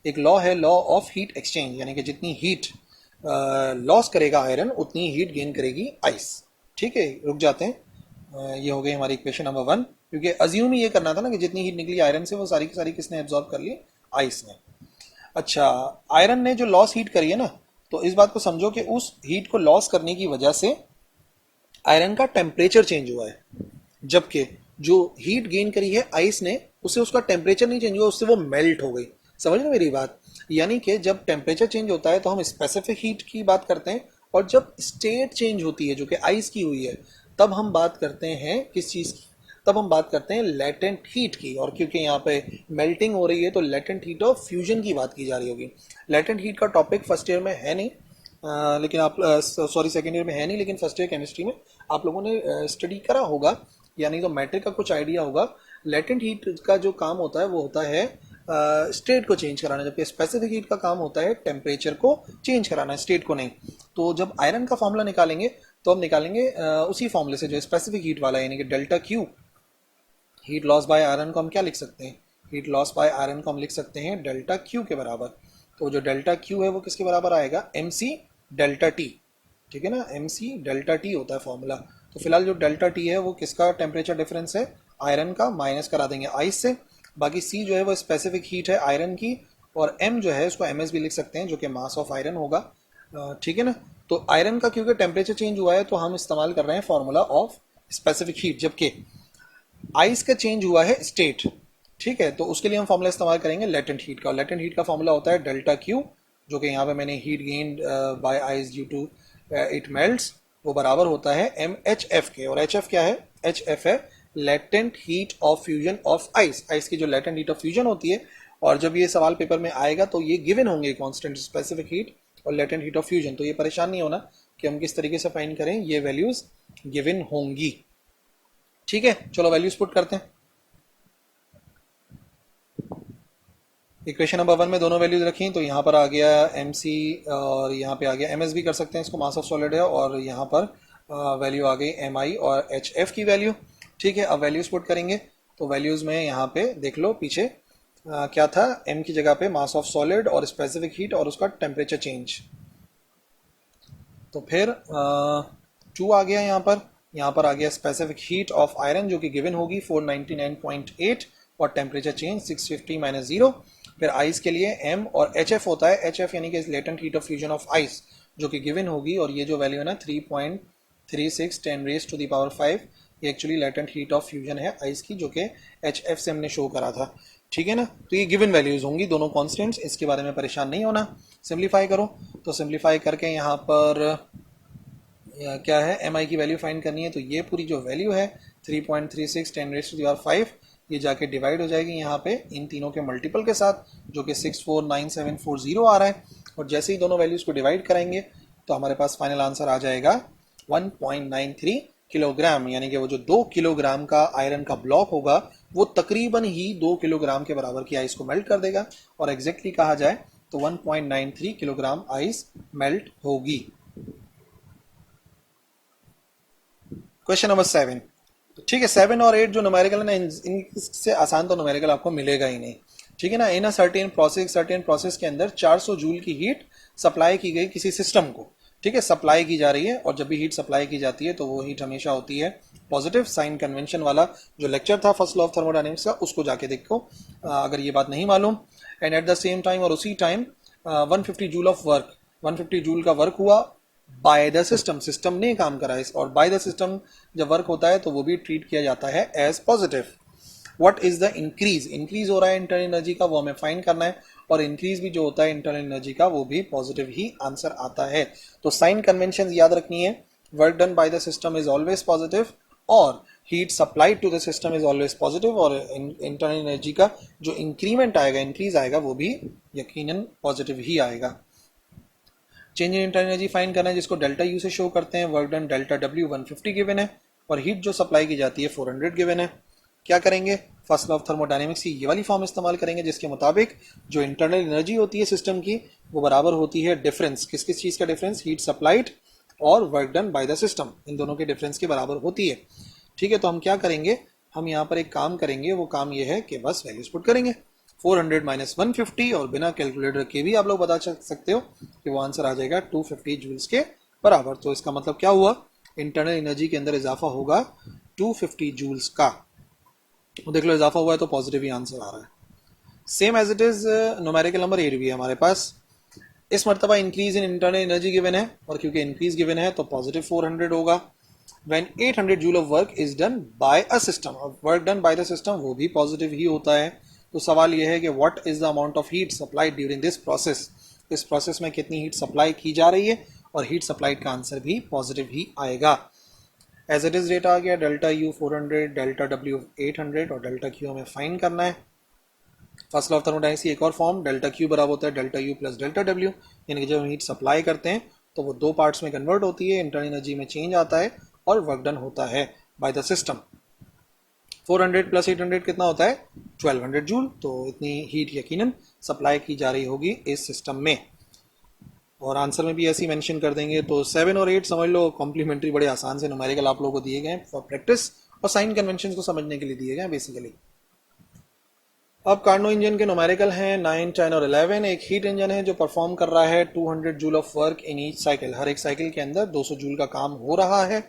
एक लॉ है, लॉ ऑफ हीट एक्सचेंज, यानी कि जितनी हीट लॉस करेगा आयरन उतनी हीट गेन करेगी आइस। ठीक है, रुक जाते हैं। ये हो गई हमारी इक्वेशन नंबर 1, क्योंकि अज्यूम ही ये करना था ना कि जितनी हीट निकली आयरन से वो सारी की सारी किसने एब्जॉर्ब कर ली? आइस ने। अच्छा, आयरन ने जो लॉस हीट करी है ना, तो इस बात को समझो कि उस हीट को लॉस करने की वजह से आयरन का टेम्परेचर चेंज हुआ है, जबकि जो हीट गेन करी है आइस ने, उससे उसका टेम्परेचर नहीं चेंज हुआ, उससे वो मेल्ट हो गई। समझ रहे मेरी बात? यानी कि जब टेम्परेचर चेंज होता है तो हम स्पेसिफिक हीट की बात करते हैं, और जब स्टेट चेंज होती है जो कि आइस की हुई है, तब हम बात करते हैं किस चीज़ की? तब हम बात करते हैं लेटेंट हीट की। और क्योंकि यहाँ पे मेल्टिंग हो रही है तो लेटेंट हीट ऑफ फ्यूजन की बात की जा रही होगी। लेटेंट हीट का टॉपिक फर्स्ट ईयर में है नहीं, लेकिन आप सॉरी सेकेंड ईयर में है नहीं, लेकिन फर्स्ट ईयर केमिस्ट्री में आप लोगों ने स्टडी करा होगा, यानी तो मैट्रिक का कुछ आइडिया होगा। लेटेंट हीट का जो काम होता है वो होता है स्टेट को चेंज कराना, जबकि स्पेसिफिक हीट का काम होता है टेम्परेचर को चेंज कराना, स्टेट को नहीं। तो जब आयरन का फॉर्मूला निकालेंगे तो हम निकालेंगे उसी फॉर्मूले से जो स्पेसिफिक हीट वाला है, यानी कि delta Q. Heat loss by iron को हम क्या लिख सकते हैं? हीट लॉस बाय आयरन को हम लिख सकते हैं डेल्टा क्यू के बराबर। तो जो डेल्टा क्यू है वो किसके बराबर आएगा? M C delta T. ठीक है ना, एम सी डेल्टा टी होता है फॉर्मूला। तो फिलहाल जो डेल्टा टी है वो किसका टेम्परेचर डिफरेंस है? आयरन का, माइनस करा देंगे आइस से। बाकी सी जो है वो स्पेसिफिक हीट है आयरन की, और एम जो है उसको एम एस भी लिख सकते हैं जो कि मास ऑफ आयरन होगा। ठीक है ना। तो आयरन का क्योंकि टेम्परेचर चेंज हुआ है तो हम इस्तेमाल कर रहे हैं फॉर्मूला ऑफ स्पेसिफिक हीट, जबकि आइस का चेंज हुआ है स्टेट। ठीक है, तो उसके लिए हम फॉर्मूला इस्तेमाल करेंगे लेटेंट हीट का। लेटेंट हीट का फॉर्मूला होता है डेल्टा क्यू, जो कि यहाँ पे मैंने heat gained by ice due to it melts, वो बराबर होता है एम एच एफ के। और एच एफ क्या है? एच एफ है latent heat of fusion of ice. Ice की जो लेटेंट हीट ऑफ फ्यूजन होती है, और जब ये सवाल पेपर में आएगा तो ये गिवन होंगे कॉन्स्टेंट स्पेसिफिक हीट और लेटेंट हीट ऑफ फ्यूजन। तो ये परेशान नहीं होना कि हम किस तरीके से फाइंड करें, ये वैल्यूज गिवन होंगी। ठीक है, चलो वैल्यूज पुट करते हैं। इक्वेशन नंबर 1 में दोनों वैल्यूज रखी, तो यहाँ पर आ गया एम सी और यहाँ पे आ गया एम एस भी कर सकते हैं इसको, मास ऑफ सॉलिड है, और यहाँ पर वैल्यू आ गई एम आई और एच एफ की वैल्यू। ठीक है, अब वैल्यूज पुट करेंगे। तो वैल्यूज में यहाँ पे देख लो पीछे क्या था, एम की जगह पे मास ऑफ सॉलिड और स्पेसिफिक हीट और उसका टेम्परेचर चेंज। तो फिर 2 आ गया यहाँ पर आ गया स्पेसिफिक हीट ऑफ आयरन जो कि गिवन होगी 499.8 और टेम्परेचर चेंज 650 माइनस 0। फिर आइस के लिए m और एच एफ होता है, एच एफ यानी कि latent heat of fusion of ice जो कि गिवन होगी, और ये जो वैल्यू है ना 3.36 10 रेज टू द पावर 5, ये actually latent heat of fusion है आइस की, जो कि एच एफ से हमने शो करा था। ठीक है ना, तो ये गिवन वैल्यूज होंगी दोनों कॉन्स्टेंट्स, इसके बारे में परेशान नहीं होना। सिंप्लीफाई करो, तो सिंप्लीफाई करके यहाँ पर क्या है, एम आई की वैल्यू फाइंड करनी है। तो ये पूरी जो वैल्यू है 3.36 10 रेज टू द पावर 5, ये जाके डिवाइड हो जाएगी यहाँ पे इन तीनों के मल्टीपल के साथ, जो कि 649740 आ रहा है। और जैसे ही दोनों वैल्यूज को डिवाइड करेंगे तो हमारे पास फाइनल आंसर आ जाएगा 1.93 किलोग्राम, यानी कि वो जो 2 किलोग्राम का आयरन का ब्लॉक होगा वो तकरीबन ही 2 किलोग्राम के बराबर की आइस को मेल्ट कर देगा, और एग्जैक्टली कहा जाए तो 1.93 किलोग्राम आइस मेल्ट होगी। Question number 7। ठीक है, 7 और 8 जो न्यूमेरिकल है ना, इनसे आसान तो न्यूमेरिकल आपको मिलेगा ही नहीं। ठीक है ना, इन अ सर्टेन प्रोसेस के अंदर 400 जूल की हीट सप्लाई की गई किसी सिस्टम को। ठीक है, सप्लाई की जा रही है, और जब भी हीट सप्लाई की जाती है तो वो हीट हमेशा होती है पॉजिटिव। साइन कन्वेंशन वाला जो लेक्चर था फर्स्ट लॉ ऑफ थर्मोडायनेमिक्स का, उसको जाके देखो अगर ये बात नहीं मालूम। And at the same time, और उसी time 150 joule of work, 150 joule का वर्क हुआ बाय द सिस्टम, सिस्टम ने काम करा इस, और बाय द सिस्टम जब वर्क होता है तो वो भी ट्रीट किया जाता है as positive. What is the increase, increase हो रहा है इंटरनल एनर्जी का, वो हमें फाइंड करना है, और इंक्रीज भी जो होता है इंटरनल एनर्जी का वो भी पॉजिटिव ही आंसर आता है। तो साइन कन्वेंशन याद रखनी है, work done by the system is always positive, और heat supplied to the system is always positive, और इंटरनल एनर्जी का जो इंक्रीमेंट आएगा, इंक्रीज आएगा, वो भी यकीनन पॉजिटिव ही आएगा। Change in internal energy find करना है, जिसको डेल्टा यू से शो करते हैं। Work done delta W 150 given है, और हीट जो सप्लाई की जाती है 400 गिवन है। क्या करेंगे, फर्स्ट लॉ ऑफ थर्मोडायनेमिक्स की ये वाली फॉर्म इस्तेमाल करेंगे, जिसके मुताबिक जो इंटरनल एनर्जी होती है सिस्टम की वो बराबर होती है डिफरेंस, किस किस चीज़ का डिफरेंस, हीट सप्लाइड और work done by the system, इन दोनों के डिफरेंस के बराबर होती है। ठीक है, तो हम क्या करेंगे, हम यहाँ पर एक काम करेंगे, वो काम ये है कि बस वैल्यूज पुट करेंगे 400 माइनस 150, और बिना कैलकुलेटर के भी आप लोग बता सकते हो कि वो आंसर आ जाएगा 250 जूल्स के बराबर। तो इसका मतलब क्या हुआ, इंटरनल एनर्जी के अंदर इजाफा होगा 250 जूल्स का। तो देख लो इजाफा हुआ है तो पॉजिटिव ही आंसर आ रहा है। Same as it is numerical number 8 भी है हमारे पास। इस मरतबा increase in internal energy given है, और क्योंकि इंक्रीज गिवन है तो पॉजिटिव 400 होगा। When 800 joule of work is done by a system. अब work done by the system वो भी पॉजिटिव ही होता है। तो सवाल यह है कि what is the amount of heat supplied during this process. इस प्रोसेस में कितनी हीट सप्लाई की जा रही है, और हीट सप्लाइड का आंसर भी पॉजिटिव ही आएगा। एज इट इज डेटा आ गया, डेल्टा यू 400, डेल्टा डब्ल्यू 800 और डेल्टा क्यू हमें फाइंड करना है। फर्स्ट लॉ ऑफ थर्मोडायनेमिक्स की एक और फॉर्म, डेल्टा क्यू बराबर होता है delta U plus delta W, यानी कि जब हम हीट सप्लाई करते हैं तो वो दो पार्ट्स में कन्वर्ट होती है, इंटरनल एनर्जी में चेंज आता है और वर्क डन होता है बाय द सिस्टम। 400 प्लस 800 कितना होता है 1200 जूल। तो इतनी हीट यकीनन सप्लाई की जा रही होगी इस सिस्टम में, और आंसर में भी ऐसे ही मेंशन कर देंगे। तो 7 और 8 समझ लो कॉम्प्लीमेंट्री, बड़े आसान से न्यूमेरिकल आप लोगों को दिए गए फॉर प्रैक्टिस और साइन कन्वेंशन को समझने के लिए दिए गए बेसिकली। अब कार्नो इंजन के न्यूमेरिकल हैं 9, 10 और 11। एक हीट इंजन है जो परफॉर्म कर रहा है 200 joule of work in each cycle. हर एक साइकिल के अंदर 200 जूल का काम हो रहा है,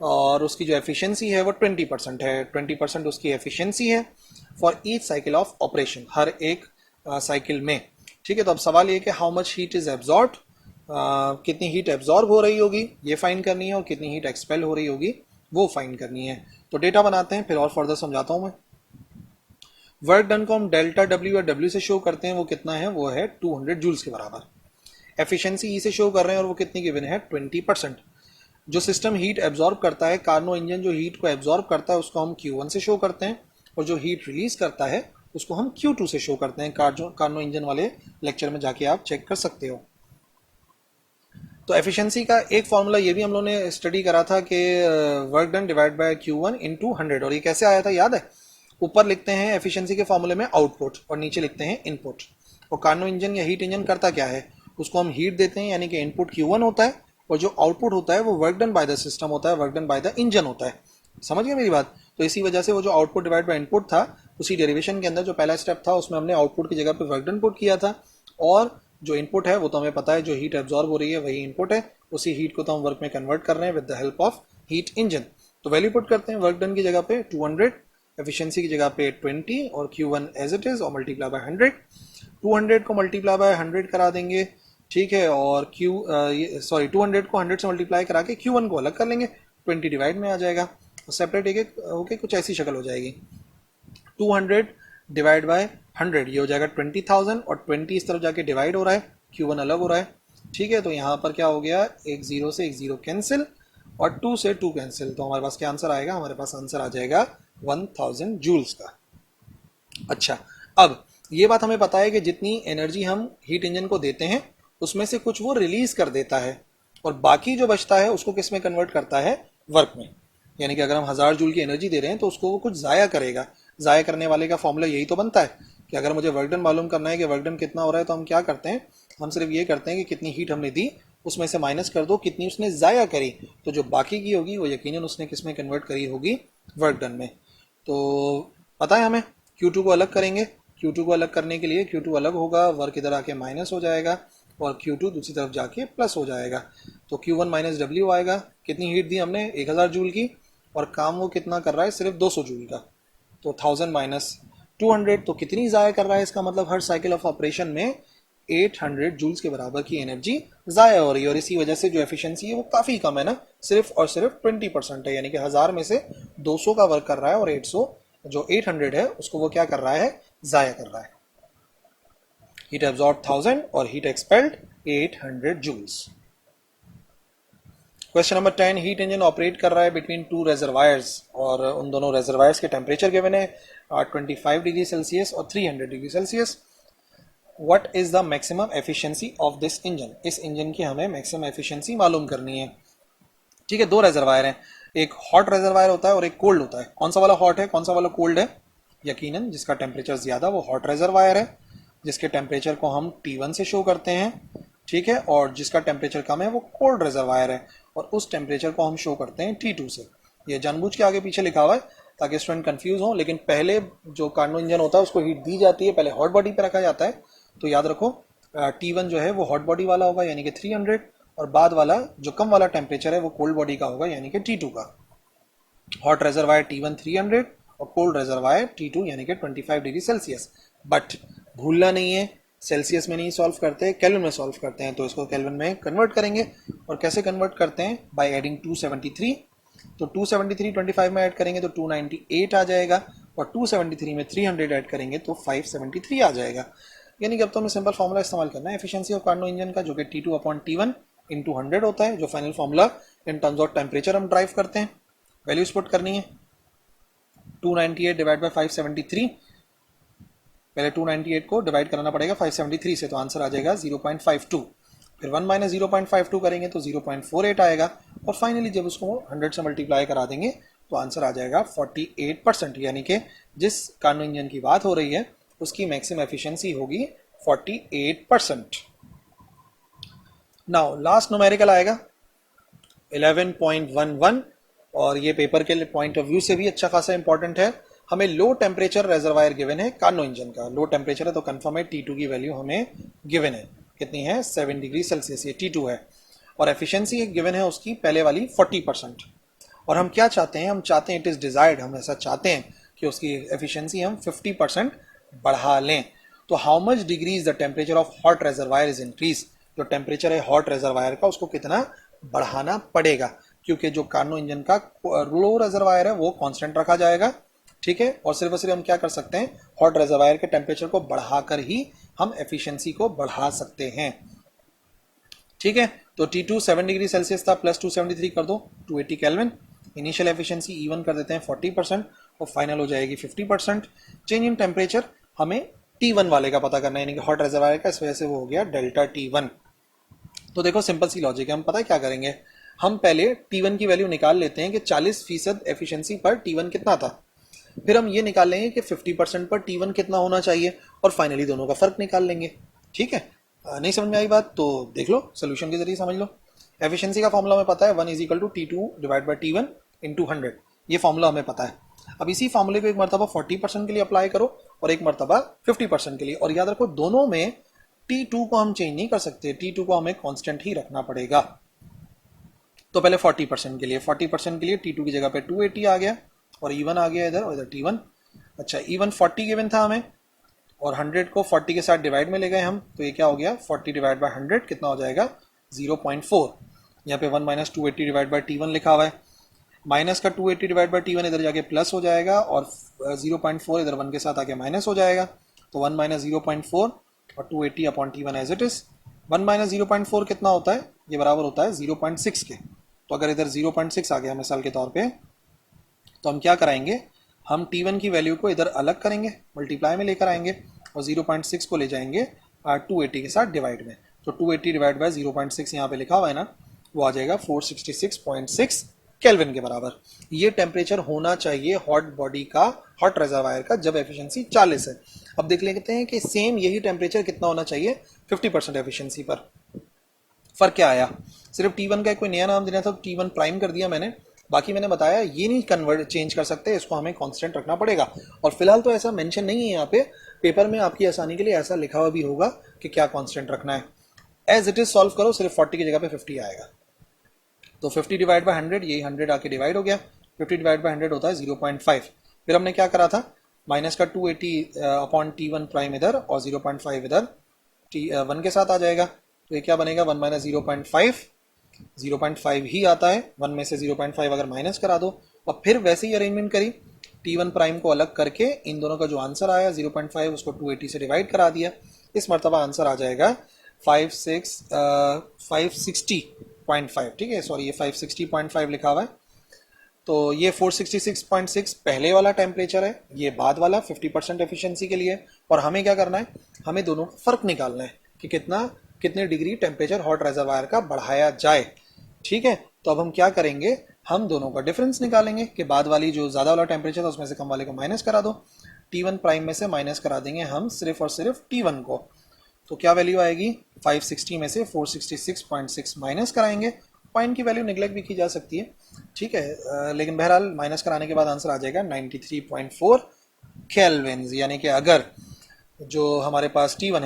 और उसकी जो एफिशिएंसी है वो 20% है। 20% उसकी एफिशिएंसी है for each cycle of operation, हर एक साइकिल में। ठीक है, तो अब सवाल ये कि how much heat is absorb, कितनी हीट एब्जॉर्ब हो रही होगी ये फाइंड करनी है, और कितनी हीट एक्सपेल हो रही होगी वो फाइंड करनी है। तो डेटा बनाते हैं, फिर और फर्दर समझाता हूं मैं। वर्क डन को हम डेल्टा डब्ल्यू और डब्ल्यू से शो करते हैं, वो कितना है, वो है 200 जूल्स के बराबर। एफिशिएंसी ई से शो कर रहे हैं और वो कितनी गिवन है 20%। जो सिस्टम हीट एब्जॉर्ब करता है, कार्नो इंजन जो हीट को एब्जॉर्ब करता है उसको हम Q1 से शो करते हैं, और जो हीट रिलीज करता है उसको हम Q2 से शो करते हैं। कार्नो इंजन वाले लेक्चर में जाके आप चेक कर सकते हो। तो एफिशिएंसी का एक फॉर्मूला ये भी हम लोगों ने स्टडी करा था कि work done divide by Q1 into 100, और ये कैसे आया था याद है? ऊपर लिखते हैं एफिशिएंसी के फॉर्मूले में आउटपुट और नीचे लिखते हैं इनपुट। और कार्नो इंजन या हीट इंजन करता क्या है, उसको हम हीट देते हैं, यानी कि इनपुट Q1 होता है, और जो आउटपुट होता है वो work done by the system होता है, work done by the engine होता है। समझ गए मेरी बात? तो इसी वजह से वो जो आउटपुट डिवाइड बाय इनपुट था, उसी डेरिवेशन के अंदर जो पहला स्टेप था उसमें हमने आउटपुट की जगह पे वर्क डन पुट किया था, और जो इनपुट है वो तो हमें पता है, जो हीट एब्जॉर्ब हो रही है वही इनपुट है, उसी हीट को तो हम वर्क में कन्वर्ट कर रहे हैं with the help of heat engine. तो वैल्यू पुट करते हैं, वर्क डन की जगह पे 200, एफिशिएंसी की जगह पे 20 और Q1 एज इट इज, और मल्टीप्लाई बाय 100। 200 को मल्टीप्लाई बाय 100 करा देंगे, ठीक है, और 200 को 100 से मल्टीप्लाई करा के Q1 को अलग कर लेंगे, 20 डिवाइड में आ जाएगा, सेपरेट एक एक होके कुछ ऐसी शक्ल हो जाएगी। 200 डिवाइड बाय 100 ये हो जाएगा 20,000, और 20 इस तरफ जाके डिवाइड हो रहा है, Q1 अलग हो रहा है। ठीक है, तो यहाँ पर क्या हो गया, एक जीरो से एक जीरो कैंसिल, और 2 से 2 कैंसिल। तो हमारे पास क्या आंसर आएगा, हमारे पास आंसर आ जाएगा 1000 जूल्स का। अच्छा, अब ये बात हमें पता है कि जितनी एनर्जी हम हीट इंजन को देते हैं उसमें से कुछ वो रिलीज कर देता है, और बाकी जो बचता है उसको किस में कन्वर्ट करता है, वर्क में। यानी कि अगर हम 1000 जूल की एनर्जी दे रहे हैं तो उसको वो कुछ जाया करेगा। जाया करने वाले का फॉर्मूला यही तो बनता है कि अगर मुझे वर्क डन मालूम करना है कि वर्क डन कितना हो रहा है, तो हम क्या करते हैं, हम सिर्फ ये करते हैं कि कितनी हीट हमने दी उसमें से माइनस कर दो कितनी उसने जाया करी, तो जो बाकी की होगी वो यकीनन उसने किस में कन्वर्ट करी होगी, वर्क डन में। तो पता है हमें Q2 को अलग करेंगे, Q2 को अलग करने के लिए Q2 अलग होगा, वर्क इधर आके माइनस हो जाएगा, और Q2 दूसरी तरफ जाके प्लस हो जाएगा। तो Q1 माइनस डब्ल्यू आएगा। कितनी हीट दी हमने 1000 जूल की, और काम वो कितना कर रहा है, सिर्फ 200 जूल का। तो 1000 माइनस 200, तो कितनी ज़ाया कर रहा है, इसका मतलब हर साइकिल ऑफ ऑपरेशन में 800 जूल्स के बराबर की एनर्जी ज़ाया हो रही है, और इसी वजह से जो एफिशिएंसी है वो काफ़ी कम है ना, सिर्फ और सिर्फ 20% है। यानी कि 1000 में से 200 का वर्क कर रहा है, और 800 है उसको वो क्या कर रहा है, ज़ाया कर रहा है। हीट एब्जॉर्ब 1000 और heat expelled 800 joules. Question number 10, heat engine operate कर रहा है बिटवीन टू रेजरवायर्स, और उन दोनों रेजरवायर्स के टेम्परेचर गिवन है 25 डिग्री सेल्सियस और 300 degree Celsius. What is the maximum efficiency of this engine, इस इंजन की हमें मैक्सिमम एफिशिएंसी मालूम करनी है। ठीक है, दो रेजरवायर हैं, एक हॉट रेजरवायर होता है और एक कोल्ड होता है। कौन सा वाला हॉट है, कौन सा वाला कोल्ड है? यकीनन जिसका टेम्परेचर ज्यादा वो हॉट रेजरवायर है, जिसके टेम्परेचर को हम T1 से शो करते हैं। ठीक है, और जिसका टेम्परेचर कम है वो कोल्ड रेजरवायर है, और उस टेम्परेचर को हम शो करते हैं T2 से। ये जानबूझ के आगे पीछे लिखा हुआ है ताकि स्टूडेंट कंफ्यूज हो, लेकिन पहले जो कार्नो इंजन होता है उसको हीट दी जाती है, पहले हॉट बॉडी पे रखा जाता है। तो याद रखो T1 जो है वो हॉट बॉडी वाला होगा यानी कि 300, और बाद वाला जो कम वाला टेम्परेचर है वो कोल्ड बॉडी का होगा यानी कि T2 का। हॉट रेजरवायर T1 300 और कोल्ड रेजरवायर T2 यानी कि 25 डिग्री सेल्सियस। बट भूलना नहीं है, सेल्सियस में नहीं सॉल्व करते, केल्विन में सॉल्व करते हैं। तो इसको केल्विन में कन्वर्ट करेंगे, और कैसे कन्वर्ट करते हैं, बाय एडिंग 273 तो 273 25 में ऐड करेंगे तो 298 आ जाएगा, और 273 में 300 ऐड करेंगे तो 573 आ जाएगा। यानी कि अब तो हमें सिंपल फॉर्मूला इस्तेमाल करना है एफिशिएंसी ऑफ कार्नो इंजन का, जो कि T2/T1 इंटू 100 होता है, जो final formula in terms of temperature हम ड्राइव करते हैं। वैल्यूज पुट करनी है, 298 डिवाइड बाई 573, पहले 298 को डिवाइड कराना पड़ेगा 573 से, तो आंसर आ जाएगा 0.52। फिर 1 माइनस 0.52 करेंगे तो 0.48 आएगा, और फाइनली जब उसको 100 से मल्टीप्लाई करा देंगे तो आंसर आ जाएगा 48%। यानी कि जिस कार्नो इंजन की बात हो रही है उसकी मैक्सिमम एफिशिएंसी होगी 48%। नाउ लास्ट न्यूमेरिकल आएगा 11.11, और ये पेपर के पॉइंट ऑफ व्यू से भी अच्छा खासा इंपॉर्टेंट है। हमें लो टेम्परेचर रेजरवायर गिवन है कार्नो इंजन का, लो टेम्परेचर है तो कंफर्म है T2 की वैल्यू हमें गिवन है, कितनी है 7 डिग्री सेल्सियस, ये T2 है, और एफिशिएंसी गिवन है उसकी पहले वाली 40%। और हम क्या चाहते हैं, हम चाहते हैं, इट इज डिजायर्ड, हम ऐसा चाहते हैं कि उसकी एफिशिएंसी हम 50% बढ़ा लें। तो how much degree is the temperature of hot reservoir is increase, जो टेम्परेचर है हॉट रेजरवायर का उसको कितना बढ़ाना पड़ेगा, क्योंकि जो कार्नो इंजन का लो रेजरवायर है वो कांस्टेंट रखा जाएगा, ठीक है, और सिर्फ हम क्या कर सकते हैं, हॉट रेजरवायर के टेम्परेचर को बढ़ाकर ही हम एफिशिएंसी को बढ़ा सकते हैं, ठीक है। तो T2 7 डिग्री सेल्सियस था, प्लस 273 कर दो 280 केल्विन, इनिशियल एफिशिएंसी इवन कर देते हैं 40%, और फाइनल हो जाएगी 50%। चेंज इन टेम्परेचर हमें T1 वाले का पता करना है, यानी कि हॉट रेजरवायर का, इस वजह से वो हो गया डेल्टा T1। तो देखो सिंपल सी लॉजिक है, हम पता है क्या करेंगे, हम पहले T1 की वैल्यू निकाल लेते हैं कि 40% एफिशिएंसी पर T1 कितना था, फिर हम ये निकाल लेंगे कि 50% पर T1 कितना होना चाहिए, और फाइनली दोनों का फर्क निकाल लेंगे, ठीक है। नहीं समझ में आई बात तो देख लो, सोल्यूशन के जरिए समझ लो। एफिशिएंसी का फॉर्मूला हमें पता है 1 is equal to T2 divide by T1 into 100, ये फॉर्मूला हमें पता है। अब इसी फॉर्मूले को एक मरतबा 40% के लिए अप्लाई करो और एक मरतबा 50% के लिए, और याद रखो दोनों में T2 को हम चेंज नहीं कर सकते, T2 को हमें कांस्टेंट ही रखना पड़ेगा। तो पहले 40% के लिए, 40% के लिए T2 की जगह पे 280 आ गया, और E1 आ गया इधर, और इधर T1। अच्छा E1 40 गिवन था हमें, और 100 को 40 के साथ डिवाइड में ले गए हम, तो ये क्या हो गया 40 डिवाइड बाई 100 कितना हो जाएगा 0.4। यहाँ पे 1 माइनस 280 डिवाइड बाई T1 लिखा हुआ है, माइनस का 280 डिवाइड बाई T1 इधर जाके प्लस हो जाएगा, और 0.4 इधर 1 के साथ आके माइनस हो जाएगा, तो 1 माइनस 0.4 और 280 upon T1 as it is. 1 minus 0.4 कितना होता है, ये बराबर होता है 0.6 के। तो अगर इधर 0.6 आ गया मिसाल के तौर पे, तो हम क्या कराएंगे, हम T1 की वैल्यू को इधर अलग करेंगे, मल्टीप्लाई में लेकर आएंगे, और 0.6 को ले जाएंगे 280 के साथ डिवाइड में, तो 280 डिवाइड बाय 0.6 यहाँ पे लिखा हुआ है ना, वो आ जाएगा 466.6 केल्विन के बराबर। ये टेम्परेचर होना चाहिए हॉट बॉडी का, हॉट रेजरवायर का, जब एफिशिएंसी 40 है। अब देख लेते हैं कि सेम यही टेम्परेचर कितना होना चाहिए 50% एफिशिएंसी पर। फर्क क्या आया, सिर्फ T1 का कोई नया नाम देना था, T1 प्राइम कर दिया मैंने, बाकी मैंने बताया ये नहीं कन्वर्ट चेंज कर सकते, इसको हमें कांस्टेंट रखना पड़ेगा। और फिलहाल तो ऐसा मेंशन नहीं है यहाँ पे, पेपर में आपकी आसानी के लिए ऐसा लिखा हुआ भी होगा कि क्या कांस्टेंट रखना है। एज इट इज सॉल्व करो, सिर्फ 40 की जगह पे 50 आएगा, तो 50 डिवाइड बाई 100, यही 100 आके डिवाइड हो गया, 50 डिवाइड बाई 100 होता है 0.5। फिर हमने क्या करा था, माइनस का 280 अपॉन T1 प्राइम इधर, और 0.5 इधर T1 के साथ आ जाएगा, तो ये क्या बनेगा 1 माइनस 0.5, 0.5 ही आता है, 1 में से 0.5 अगर माइनस करा दो, और फिर वैसे ही अरेंजमेंट करी, T1 प्राइम को अलग करके इन दोनों का जो आंसर आया 0.5 उसको 280 से डिवाइड करा दिया, इस मरतबा आंसर आ जाएगा 560.5, ठीक है, सॉरी ये 560.5 लिखा हुआ है। तो ये 466.6 पहले वाला टेम्परेचर है, ये बाद वाला 50% एफिशिएंसी के लिए। और हमें क्या करना है, हमें दोनों का फर्क निकालना है कि कितने डिग्री टेम्परेचर हॉट रेजरवायर का बढ़ाया जाए, ठीक है। तो अब हम क्या करेंगे, हम दोनों का डिफरेंस निकालेंगे कि बाद वाली जो ज़्यादा वाला टेम्परेचर था उसमें से कम वाले को माइनस करा दो, T1 प्राइम में से माइनस करा देंगे हम सिर्फ और सिर्फ T1 को, तो क्या वैल्यू आएगी 560 में से 466.6 माइनस कराएंगे, पॉइंट की वैल्यू निगलेक्ट भी की जा सकती है, ठीक है, लेकिन बहरहाल माइनस कराने के बाद आंसर आ जाएगा 93.4 केल्विन। यानी कि अगर जो हमारे पास T1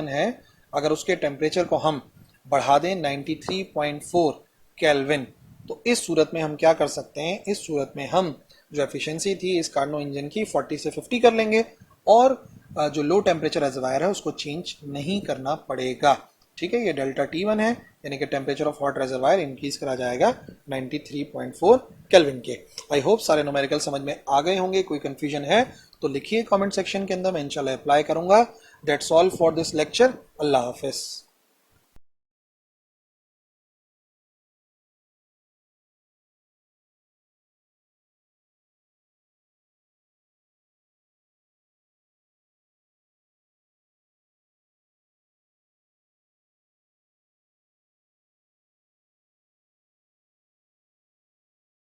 है, अगर उसके टेम्परेचर को हम बढ़ा दें 93.4 केल्विन, तो इस सूरत में हम क्या कर सकते हैं, इस सूरत में हम जो एफिशिएंसी थी इस कार्नो इंजन की 40 से 50 कर लेंगे, और जो लो टेम्परेचर रेजरवायर है उसको चेंज नहीं करना पड़ेगा। ठीक है, ये डेल्टा T1 है, यानी कि temperature of hot reservoir increase करा जाएगा 93.4 केल्विन के। आई होप सारे न्यूमेरिकल समझ में आ गए होंगे। कोई कंफ्यूजन है तो लिखिए कमेंट सेक्शन के अंदर, मैं इंशाल्लाह अप्लाई करूंगा। That's all for this lecture. Allah हाफिज़।